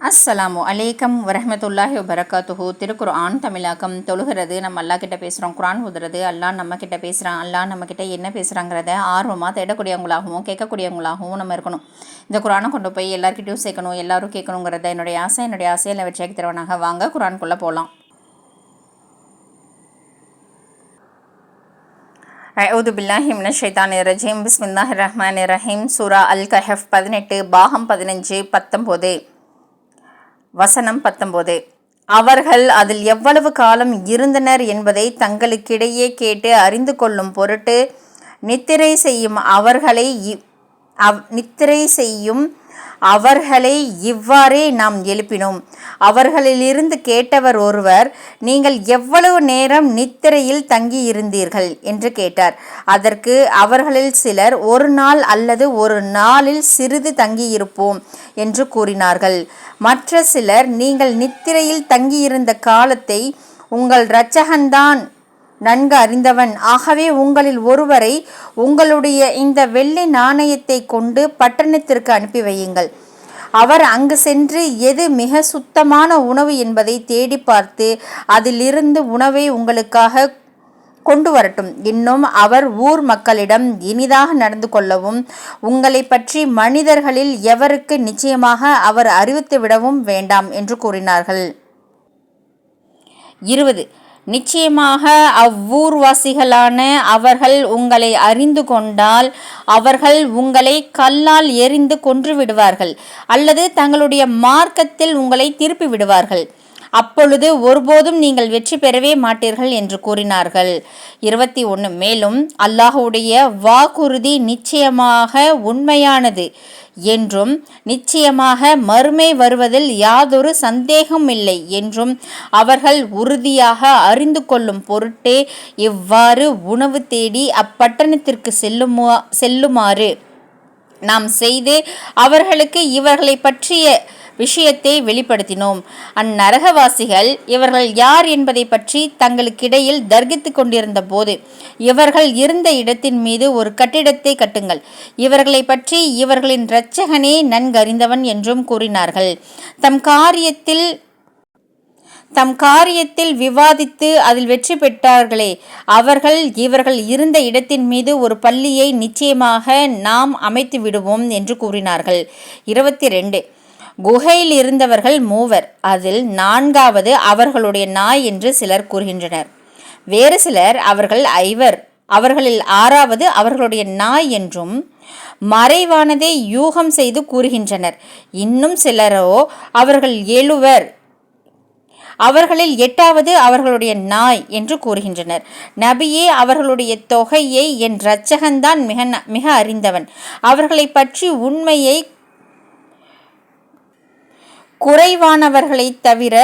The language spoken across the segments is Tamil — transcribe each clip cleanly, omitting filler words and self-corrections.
அஸ்ஸலாமு அலைக்கம் வரஹ்மத்துல்லாஹி வபரகாத்துஹு. திருக்குர்ஆன் தமிழாக்கம். தொழுகிறது நம்ம அல்லா கிட்ட பேசுகிறோம், குரான் ஓதுறது அல்லா நம்ம கிட்ட பேசுகிறான், அல்லா நம்ம கிட்ட என்ன பேசுகிறாங்கிறத ஆர்வமாக தேடக்கூடியவங்களாகவும் கேட்கக்கூடியவங்களாகவும் நம்ம இருக்கணும். இந்த குரானை கொண்டு போய் எல்லாருக்கிட்டையும் சேர்க்கணும், எல்லாரும் கேட்கணுங்கிறத என்னுடைய ஆசையில் வெற்றியாக்கி தருவனாக. வாங்க குரானுக்குள்ளே போகலாம். அஊது பில்லாஹி மினஷ் ஷைத்தானிர் ரஜீம். பிஸ்மில்லாஹிர் ரஹ்மானிர் ரஹீம். சூரா அல் கஹஃப் 18 பாகம் 15 19 வசனம் 19. அவர்கள் அதில் எவ்வளவு காலம் இருந்தனர் என்பதை தங்களுக்கிடையே கேட்டு அறிந்து கொள்ளும் பொருட்டு நித்திரை செய்யும் அவர்களை இவ்வாறே நாம் எழுப்பினோம். அவர்களிலிருந்து கேட்டவர் ஒருவர், நீங்கள் எவ்வளவு நேரம் நித்திரையில் தங்கியிருந்தீர்கள் என்று கேட்டார். அதற்கு அவர்களில் சிலர், ஒரு நாள் அல்லது ஒரு நாளில் சிறிது தங்கியிருப்போம் என்று கூறினார்கள். மற்ற சிலர், நீங்கள் நித்திரையில் தங்கியிருந்த காலத்தை உங்கள் இரட்சகன்தான் நன்கு அறிந்தவன். ஆகவே உங்களில் ஒருவரை உங்களுடைய இந்த வெள்ளி நாணயத்தை கொண்டு பட்டணத்திற்கு அனுப்பி வையுங்கள். அவர் அங்கு சென்று எது மிக சுத்தமான உணவு என்பதை தேடி பார்த்து அதிலிருந்து உணவை உங்களுக்காக கொண்டு வரட்டும். இன்னும் அவர் ஊர் மக்களிடம் இனிதாக நடந்து கொள்ளவும் உங்களை பற்றி மனிதர்களில் எவருக்கு நிச்சயமாக அவர் அறிவித்து விடவும் வேண்டாம் என்று கூறினார்கள். 20. நிச்சயமாக அவ்வூர்வாசிகளான அவர்கள் உங்களை அறிந்து கொண்டால் அவர்கள் உங்களை கல்லால் எறிந்து கொன்று விடுவார்கள் அல்லது தங்களுடைய மார்க்கத்தில் உங்களை திருப்பி விடுவார்கள். அப்பொழுது ஒருபோதும் நீங்கள் வெற்றி பெறவே மாட்டீர்கள் என்று கூறினார்கள். 21. மேலும் அல்லாஹ்வுடைய வாக்குறுதி நிச்சயமாக உண்மையானது என்றும் நிச்சயமாக மறுமை வருவதில் யாதொரு சந்தேகம் இல்லை என்றும் அவர்கள் உறுதியாக அறிந்து கொள்ளும் பொருட்டே இவ்வாறு உணவு தேடி அப்பட்டணத்திற்கு செல்லுமாறு நாம் செய்து அவர்களுக்கு இவர்களை பற்றிய விஷயத்தை வெளிப்படுத்தினோம். அந்நரகவாசிகள் இவர்கள் யார் என்பதை பற்றி தங்களுக்கிடையில் தர்கித்து கொண்டிருந்த போது, இவர்கள் இருந்த இடத்தின் மீது ஒரு கட்டிடத்தை கட்டுங்கள், இவர்களை பற்றி இவர்களின் இரட்சகனே நன்கறிந்தவன் என்றும் கூறினார்கள். தம் காரியத்தில் விவாதித்து அதில் வெற்றி பெற்றார்களே, இவர்கள் இருந்த இடத்தின் மீது ஒரு பள்ளியை நிச்சயமாக நாம் அமைத்து விடுவோம் என்று கூறினார்கள். 22. குகையில் இருந்தவர்கள் 3, அதில் 4வது அவர்களுடைய நாய் என்று சிலர் கூறுகின்றனர். வேறு சிலர் அவர்கள் 5, அவர்களில் 6வது அவர்களுடைய நாய் என்றும் மறைவானதை யூகம் செய்து கூறுகின்றனர். இன்னும் சிலரோ அவர்கள் 7, அவர்களில் 8வது அவர்களுடைய நாய் என்று கூறுகின்றனர். நபியே, அவர்களுடைய தொகையை என் இரட்சகன்தான் மிக அறிந்தவன். அவர்களை பற்றி உண்மையை குறைவானவர்களை தவிர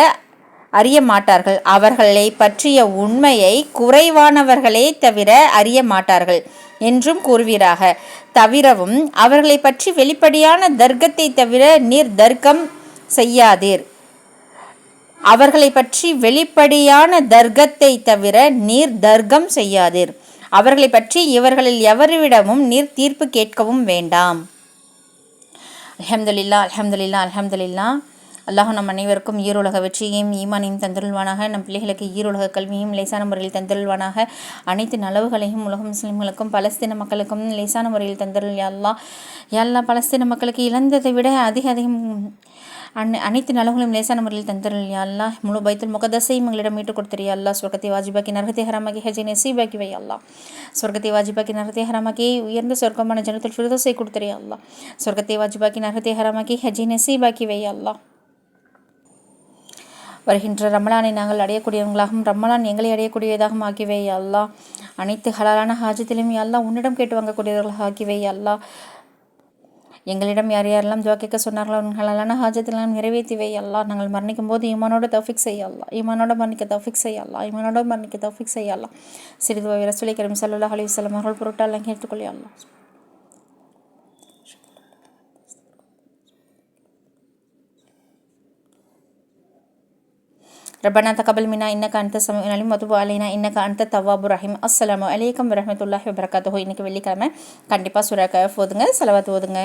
அறிய மாட்டார்கள். அவர்களை பற்றிய உண்மையை குறைவானவர்களே தவிர அறிய மாட்டார்கள் என்றும் கூறுவீராக. தவிரவும் அவர்களை பற்றி வெளிப்படையான தர்க்கத்தை தவிர நீர் தர்க்கம் செய்யாதீர். அவர்களை பற்றி வெளிப்படையான தர்க்கத்தை தவிர நீர் தர்க்கம் செய்யாதீர். அவர்களை பற்றி இவர்களில் எவரிடமும் நீர் தீர்ப்பு கேட்கவும் வேண்டாம். அல்ஹம்துலில்லாஹ் அல்ஹம்துலில்லாஹ் அல்ஹம்துலில்லாஹ். அல்லாஹ் நம் அனைவருக்கும் ஈருலக வெற்றியையும் ஈமானையும் தந்தருள்வானாக. நம் பிள்ளைகளுக்கு ஈருலக கல்வியும் லேசான முறையில் தந்தருள்வானாக. அனைத்து நலவுகளையும் உலக முஸ்லிம்களுக்கும் பலஸ்தீன மக்களுக்கும் லேசான முறையில் தந்தருள். யா அல்லாஹ் பலஸ்தீன மக்களுக்கு இழந்ததை விட அதிகம் அனைத்து நலவுகளையும் லேசான முறையில் தந்தருள். யா அல்லாஹ் முழு பைத்துல் முகதஸையும் எங்களிடம் மீட்டுக் கொடுத்துரு. யா அல்லாஹ் சொர்க்கத்தை வாஜிபாக்கி நரகத்தை ஹராமாக்கி ஹஜ்ஜை நசீபாக்கி வை. அல்லாஹ் சொர்க்கத்தை வாஜிபாக்கி நரகத்தை ஹராமாக்கி உயர்ந்த சொர்க்கமான ஜன்னத்துல் ஃபிர்தௌஸை கொடுத்துரு. யா அல்லாஹ் சொர்க்கத்தை வாஜிபாக்கி நரகத்தை ஹராமாக்கி ஹஜ்ஜை நசீபாக்கி வை. அல்லாஹ் வருகின்ற ரமலானை நாங்கள் அடையக்கூடியவங்களாகவும் ரமலான் எங்களை அடையக்கூடியதாகவும் ஆக்கிவை. அல்லாஹ் அனைத்து ஹலாலான ஹாஜத்திலும் அல்லாஹ் உன்னிடம் கேட்டு வாங்கக்கூடியவர்களாக ஆக்கிவை. அல்லாஹ் எங்களிடம் யார் யாரெல்லாம் துவா கேட்க சொன்னார்களோ ஹலாலான ஹாஜத்திலாம் நிறைவேற்றிவை. அல்லாஹ் நாங்கள் மரணிக்கும் போது ஈமானோட தௌஃபிக் செய்ய. அல்லாஹ் ஈமானோட மரணிக்க தௌஃபிக் செய்ய. அல்லாஹ் ஈமானோட மரணிக்க தௌஃபிக் செய்ய. அல்லாஹ் சிறிது ரசூலை கரீம் ஸல்லல்லாஹு அலைஹி வஸல்லம் அவர்கள் பொருட்டால் கேட்டுக்கொள்ளி. அல்லாஹ் ரப்பனா தகபல் மின்னா இன்னக அன்த ஸமீஉல் அலீம் வதுப் அலைனா இன்னக அன்த தவ்வாபுர் ரஹீம். அஸ்ஸலாமு அலைக்கும் வரஹ்மத்துல்லாஹி வபரகாத்துஹு. இன்னைக்கு வெள்ளிக்கிழமை கண்டிப்பாக சூரா கஹ்ஃப் ஓதுங்க, ஸலவாத் ஓதுங்க.